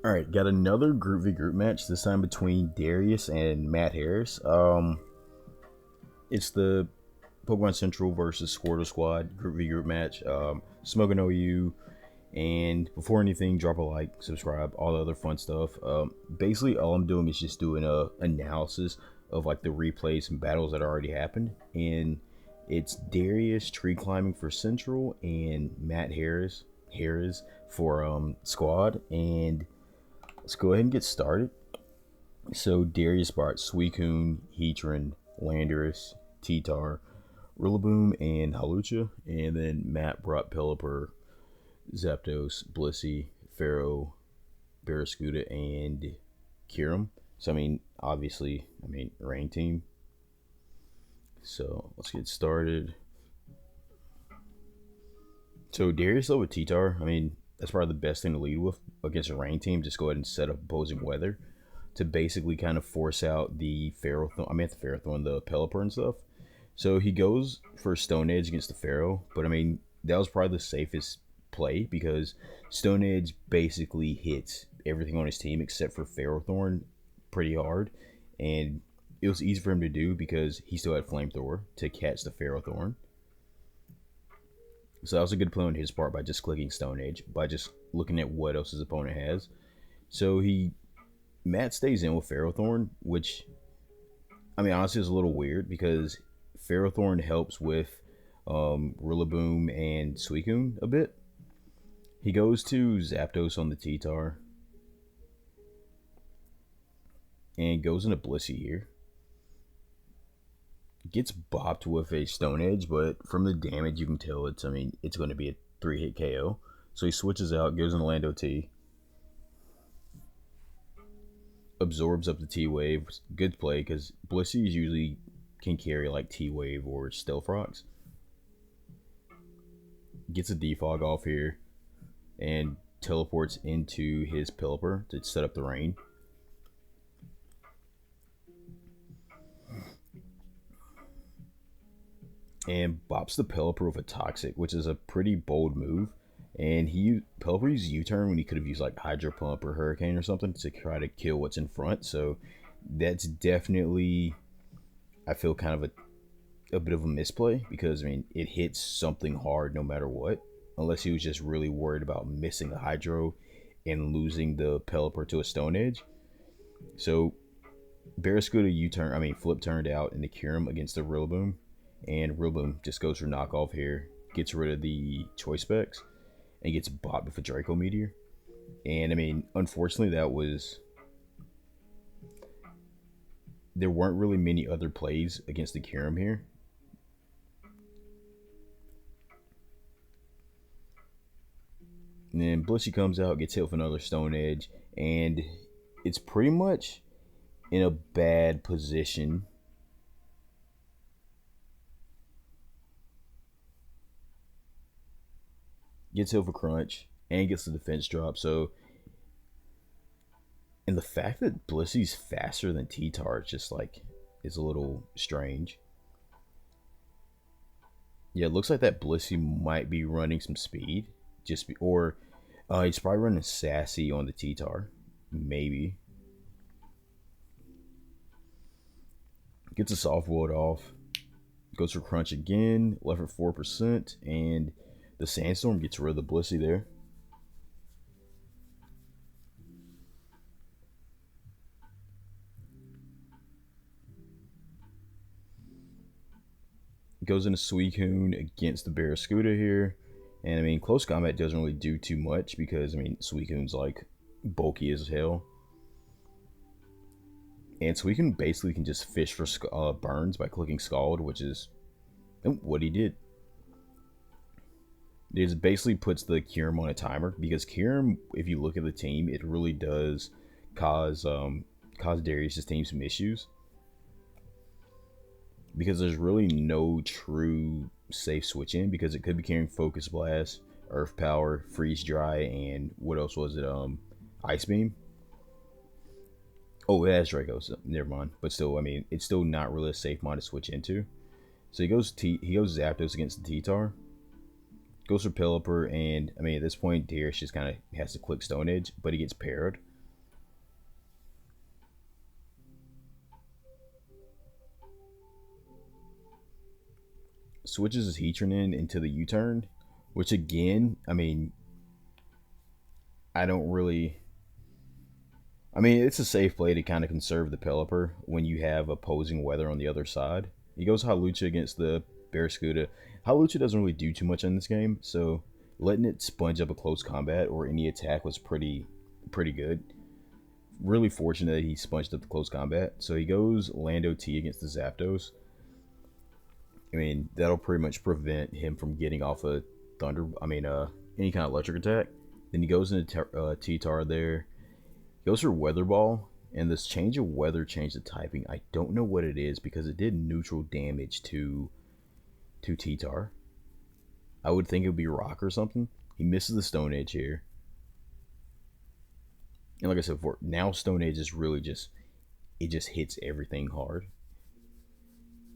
All right, got another group v group match. This time between Darius and Matt Harris. It's the Pokemon Central versus Squirtle Squad group v group match. Smogon OU, and before anything, drop a like, subscribe, all the other fun stuff. Basically, all I'm doing is just doing a analysis of like the replays and battles that already happened, and it's Darius tree climbing for Central and Matt Harris for Squad, and let's go ahead and get started. So Darius brought Suicune, Heatran, Landorus, T-Tar, Rillaboom, and Halucha, and then Matt brought Pelipper, Zapdos, Blissey, Pharaoh, Barraskewda, and Kyurem. So obviously, Rain Team. So let's get started. So Darius with T-Tar, that's probably the best thing to lead with against a Rain Team. Just go ahead and set up opposing weather to basically kind of force out the Ferrothorn, the Pelipper and stuff. So he goes for Stone Edge against the Pharaoh, but that was probably the safest play because Stone Edge basically hits everything on his team except for Ferrothorn pretty hard, and it was easy for him to do because he still had Flamethrower to catch the Ferrothorn. So that was a good play on his part by just clicking Stone Edge, by just looking at what else his opponent has. So Matt stays in with Ferrothorn, which honestly is a little weird because Ferrothorn helps with Rillaboom and Suicune a bit. He goes to Zapdos on the T-Tar and goes into Blissey here. Gets bopped with a Stone Edge, but from the damage you can tell it's going to be a 3-hit KO. So he switches out, goes into Lando T, absorbs up the T-Wave. Good play because Blissey usually can carry like T-Wave or Stealth Rocks. Gets a Defog off here and teleports into his Pelipper to set up the rain. And bops the Pelipper with a Toxic, which is a pretty bold move. And Pelipper used U-turn when he could have used like Hydro Pump or Hurricane or something to try to kill what's in front. So that's definitely, I feel, kind of a bit of a misplay because it hits something hard no matter what, unless he was just really worried about missing a Hydro and losing the Pelipper to a Stone Edge. So Barraskewda flip turned out in the Kyurem against the Rillaboom, and Rillaboom just goes for knockoff here, gets rid of the Choice Specs, and gets bought with a Draco Meteor. And unfortunately, there weren't really many other plays against the Kyurem here. And then Blissey comes out, gets hit with another Stone Edge, and it's pretty much in a bad position. Gets hit with a Crunch, and gets the defense drop. So, and the fact that Blissey's faster than T-Tar is a little strange. Yeah, it looks like that Blissey might be running some speed. He's probably running Sassy on the T-Tar. Maybe. Gets a soft wood off. Goes for Crunch again. Left at 4%. And the Sandstorm gets rid of the Blissey there. Goes into Suicune against the Barraskewda here. And close combat doesn't really do too much because Suicune's like bulky as hell. And Suicune basically can just fish for burns by clicking Scald, which is what he did. It basically puts the Kyurem on a timer because Kyurem, if you look at the team, it really does cause Darius' team some issues. Because there's really no true safe switch in because it could be carrying Focus Blast, Earth Power, Freeze Dry, and what else was it? Ice Beam. Oh, it has Draco, so never mind. But still, it's still not really a safe mod to switch into. So he goes Zapdos against the T-Tar. Goes for Pelipper, and at this point Darius just kind of has to click Stone Edge, but he gets paired. switches his Heatran into the U-turn, which again, I mean, I don't really. I mean, it's a safe play to kind of conserve the Pelipper when you have opposing weather on the other side. He goes Hawlucha against the Barraskewda. Hawlucha doesn't really do too much in this game, so letting it sponge up a close combat or any attack was pretty good. Really fortunate that he sponged up the close combat. So he goes Lando T against the Zapdos. I mean, that'll pretty much prevent him from getting off a any kind of electric attack. Then he goes into T-Tar there. He goes for Weather Ball, and this change of weather changed the typing. I don't know what it is because it did neutral damage to T-Tar. I would think it would be Rock or something. He misses the Stone Edge here. And like I said before, now Stone Edge is really just hits everything hard.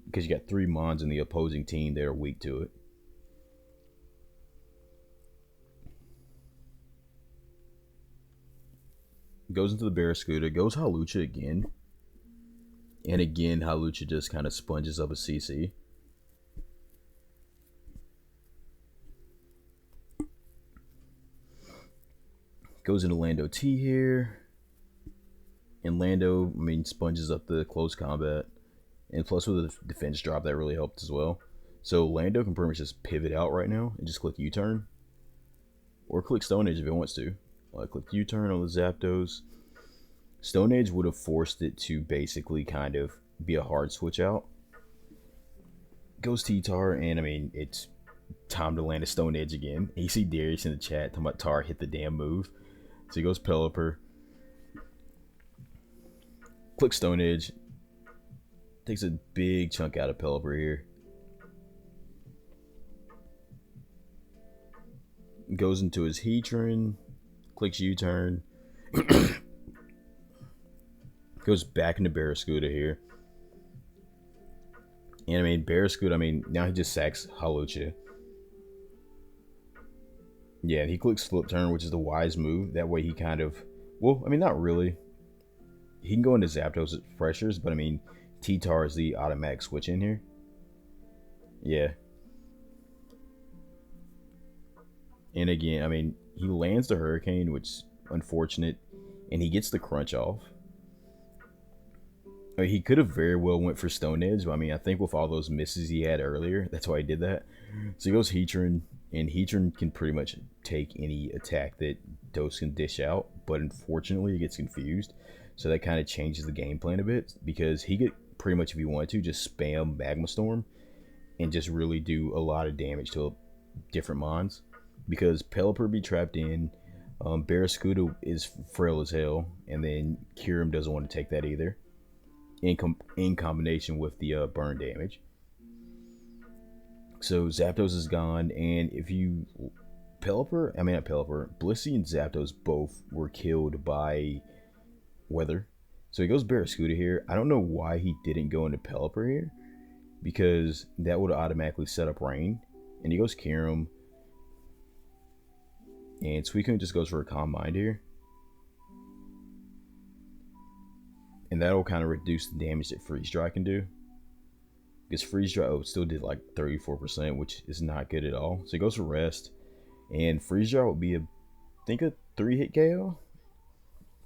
Because you got 3 Mons in the opposing team that are weak to it. Goes into the Barraskewda, goes Hawlucha again. And again, Hawlucha just kind of sponges up a CC. Goes into Lando T here. And Lando, I mean, sponges up the close combat. And plus with the defense drop, that really helped as well. So Lando can pretty much just pivot out right now and just click U-turn. Or click Stone Edge if it wants to. Click U-turn on the Zapdos. Stone Edge would have forced it to basically kind of be a hard switch out. Goes T-Tar, and I mean, it's time to land a Stone Edge again. And you see Darius in the chat talking about Tar hit the damn move. So he goes Pelipper. Click Stone Edge. Takes a big chunk out of Pelipper here. Goes into his Heatran. Clicks U-turn. Goes back into Barraskewda here. And I mean, Barraskewda, I mean, now he just sacks Hawlucha. Yeah, he clicks flip turn, which is the wise move. That way he kind of, well, I mean, not really. He can go into Zapdos at pressures, but I mean, T-Tar is the automatic switch in here. Yeah. And again, I mean, he lands the Hurricane, which is unfortunate, and he gets the crunch off. I mean, he could have very well went for Stone Edge, but I mean, I think with all those misses he had earlier, that's why he did that. So he goes Heatran, and Heatran can pretty much take any attack that Dose can dish out, but unfortunately he gets confused. So that kind of changes the game plan a bit, because he could pretty much, if he wanted to, just spam Magma Storm and just really do a lot of damage to different Mons. Because Pelipper be trapped in, Barraskewda is frail as hell, and then Kyurem doesn't want to take that either. In combination with the burn damage. So Zapdos is gone, and if you... Blissey and Zapdos both were killed by weather. So he goes Barraskewda here. I don't know why he didn't go into Pelipper here, because that would automatically set up rain. And he goes Kyurem. And Suicune just goes for a Calm Mind here. And that'll kind of reduce the damage that Freeze Dry can do. Because Freeze Dry still did like 34%, which is not good at all. So he goes for Rest. And Freeze Dry will be, I think, a 3-hit KO?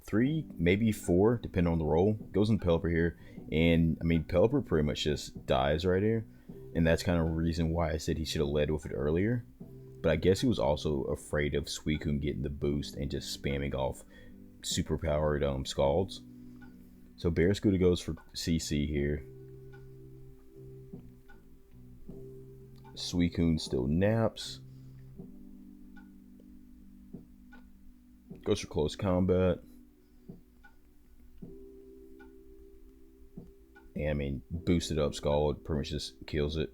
3, maybe 4, depending on the roll. Goes in Pelipper here. And, I mean, Pelipper pretty much just dies right here. And that's kind of the reason why I said he should have led with it earlier. But I guess he was also afraid of Suicune getting the boost and just spamming off super-powered Scalds. So Barraskewda goes for CC here. Suicune still naps. Goes for close combat. And I mean, boosted up Scald pretty much just kills it.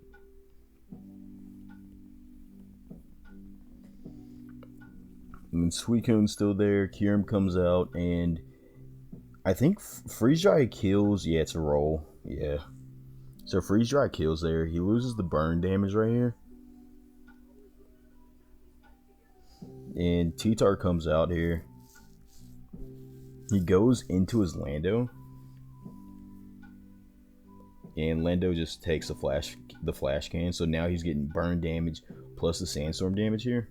And Suicune's still there. Kyurem comes out, and I think Freeze Dry kills. Yeah, it's a roll. Yeah. So Freeze Dry kills there. He loses the burn damage right here. And T-Tar comes out here. He goes into his Lando. And Lando just takes a flash the flash can. So now he's getting burn damage plus the sandstorm damage here.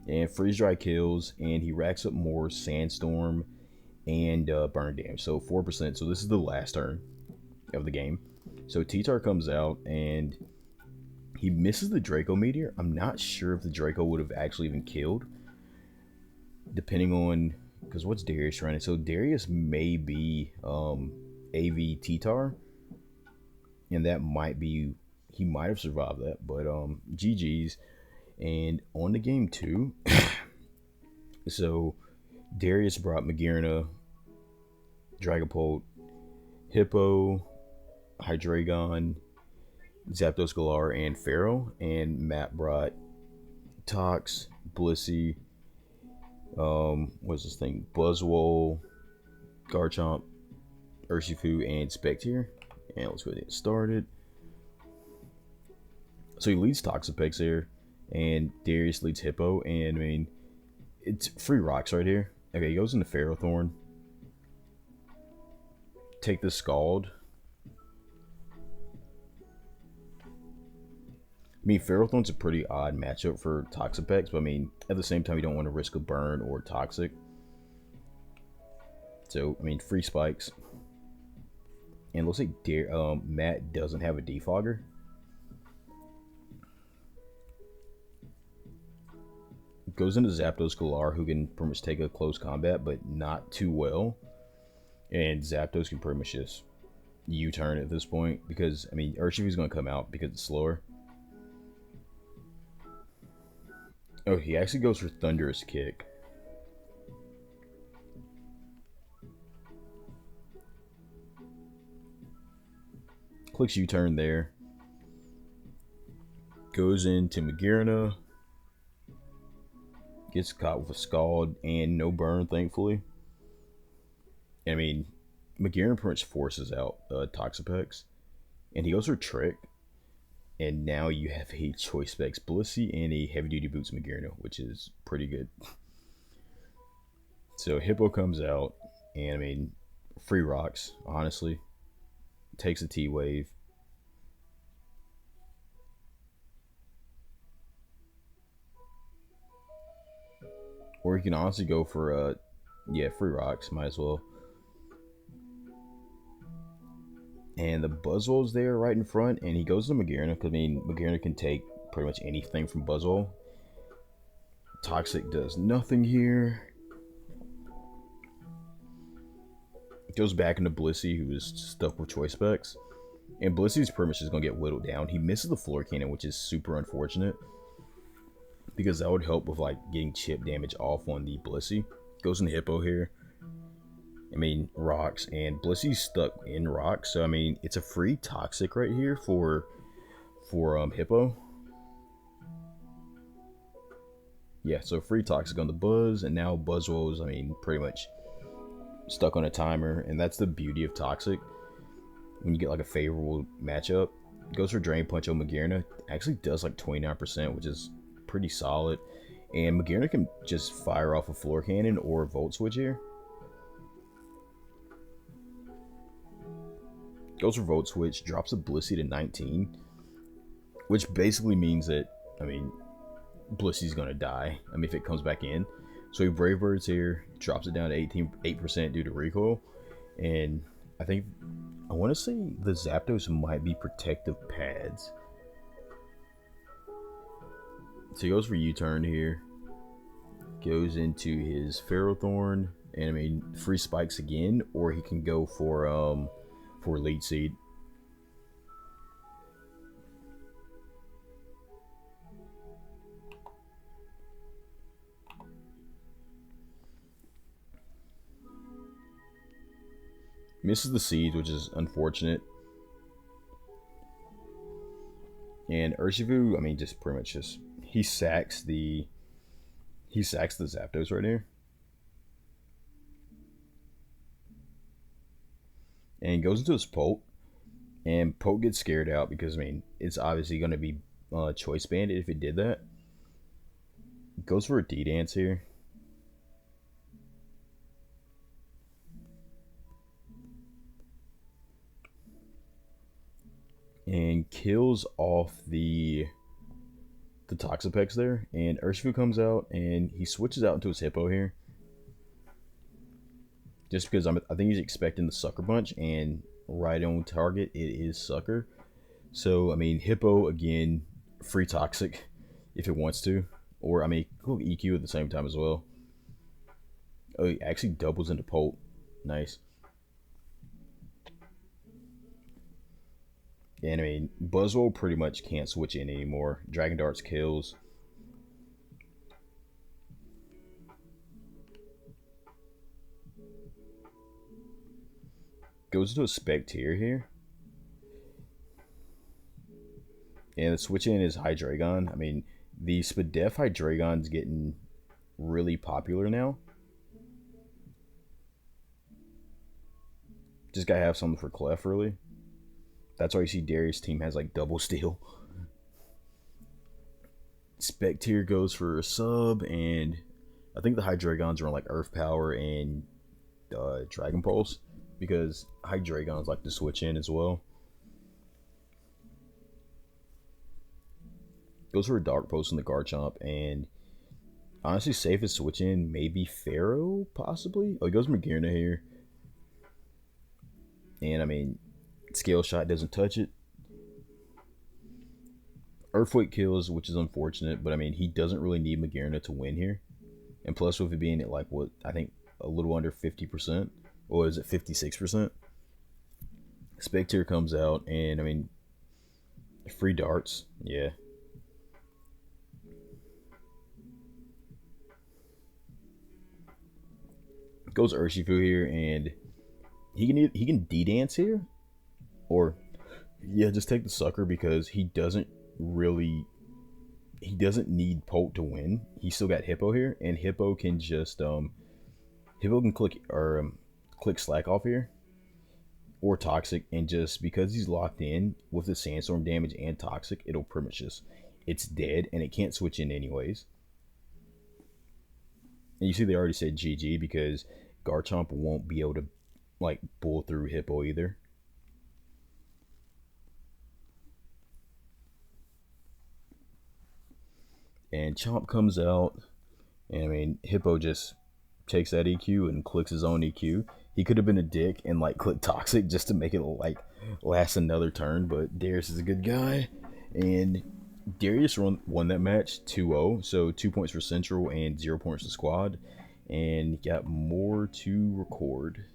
And freeze dry kills, and he racks up more sandstorm and burn damage. So 4%. So this is the last turn of the game. So T-Tar comes out and he misses the Draco Meteor. I'm not sure if the Draco would have actually even killed, depending on, because what's Darius running? So Darius may be AV T-Tar, and that might be, he might have survived that, but GG's. And on the game 2, so Darius brought Magearna, Dragapult, Hippo, Hydreigon, Zapdos Galar, and Pharaoh. And Matt brought Tox, Blissey, what's this thing? Buzzwole, Garchomp, Urshifu, and Spectier. And let's go ahead and get started. So he leads Toxapex there, and Darius leads Hippo. And I mean, it's free rocks right here. Okay, he goes into Ferrothorn. Take the Scald. I mean, Ferrothorn's a pretty odd matchup for Toxapex, but I mean, at the same time, you don't want to risk a burn or toxic. So, I mean, free spikes. And it looks like Matt doesn't have a defogger. Goes into Zapdos Galar, who can pretty much take a close combat, but not too well. And Zapdos can pretty much just U-turn at this point, because, I mean, Urshifu's going to come out because it's slower. Oh, he actually goes for Thunderous Kick. Clicks U-turn there. Goes into Magearna. Gets caught with a Scald and no burn, thankfully. I mean, Magearna pretty much forces out Toxapex. And he goes for Trick. And now you have a Choice Specs Blissey and a Heavy Duty Boots Magearna, which is pretty good. So Hippo comes out, and I mean, free rocks, honestly. Takes a T-Wave. Or you can honestly go for, yeah, free rocks, might as well. And the Buzzwole's there right in front, and he goes to Magearna, because, I mean, Magearna can take pretty much anything from Buzzwole. Toxic does nothing here. Goes back into Blissey, who is stuck with Choice Specs. And Blissey's pretty much just going to get whittled down. He misses the Floor Cannon, which is super unfortunate, because that would help with, like, getting chip damage off on the Blissey. Goes into Hippo here. I mean, rocks, and Blissey's stuck in rocks, so I mean, it's a free toxic right here for Hippo. Yeah, so free toxic on the Buzz, and now Buzzwole's, I mean, pretty much stuck on a timer, and that's the beauty of toxic. When you get like a favorable matchup, goes for Drain Punch on Magearna. Actually does like 29%, which is pretty solid. And Magearna can just fire off a Floor Cannon or a Volt Switch here. Goes for Volt Switch, drops a Blissey to 19, which basically means that, I mean, Blissey's gonna die. I mean, if it comes back in. So he Brave Birds here, drops it down to 8% due to recoil. And I think, I want to say the Zapdos might be protective pads. So he goes for U-turn here. Goes into his Ferrothorn, and I mean, free spikes again, or he can go for Lead Seed. Misses the Seeds, which is unfortunate. And Urshifu, I mean, just pretty much just he sacks the Zapdos right here. And goes into his Polt. And Polt gets scared out because, I mean, it's obviously going to be Choice Banded if it did that. Goes for a D-Dance here. kills off the Toxapex there, and Urshifu comes out and he switches out into his Hippo here. Just because I think he's expecting the Sucker Punch, and right on target it is Sucker. So I mean, Hippo again, free Toxic if it wants to, or I mean, cool EQ at the same time as well. Oh, he actually doubles into Polt. Nice. And I mean, Buzzwole pretty much can't switch in anymore. Dragon Darts kills. Goes to a Spectier here. And the switch in is Hydreigon. I mean, the Spadef Hydreigon's getting really popular now. Just gotta have something for Clef, really. That's why you see Darius' team has like double steal. Spectier goes for a sub, and I think the Hydreigons are on like Earth Power and Dragon Pulse, because Hydreigons like to switch in as well. Goes for a Dark Pulse in the Garchomp, and honestly, safest switch in maybe Pharaoh, possibly. Oh, he goes Magearna here. And I mean, Scale Shot doesn't touch it. Earthquake kills, which is unfortunate, but I mean, he doesn't really need Magearna to win here. And plus, with it being at like, what, I think a little under 50%, or is it 56%? Spectier comes out, and I mean, free darts, yeah. Goes Urshifu here, and he can D-dance here, or yeah, just take the Sucker, because he doesn't need Polt to win. He's still got Hippo here, and Hippo can just Hippo can click Slack off here, or Toxic, and just because he's locked in with the Sandstorm damage and Toxic, it'll pretty much just, it's dead, and it can't switch in anyways. And you see they already said GG, because Garchomp won't be able to like bull through Hippo either. And Chomp comes out, and I mean, Hippo just takes that EQ and clicks his own EQ. He could have been a dick and like click Toxic just to make it like last another turn, but Darius is a good guy, and Darius won that match 2-0, so 2 points for Central and 0 points for Squad, and got more to record.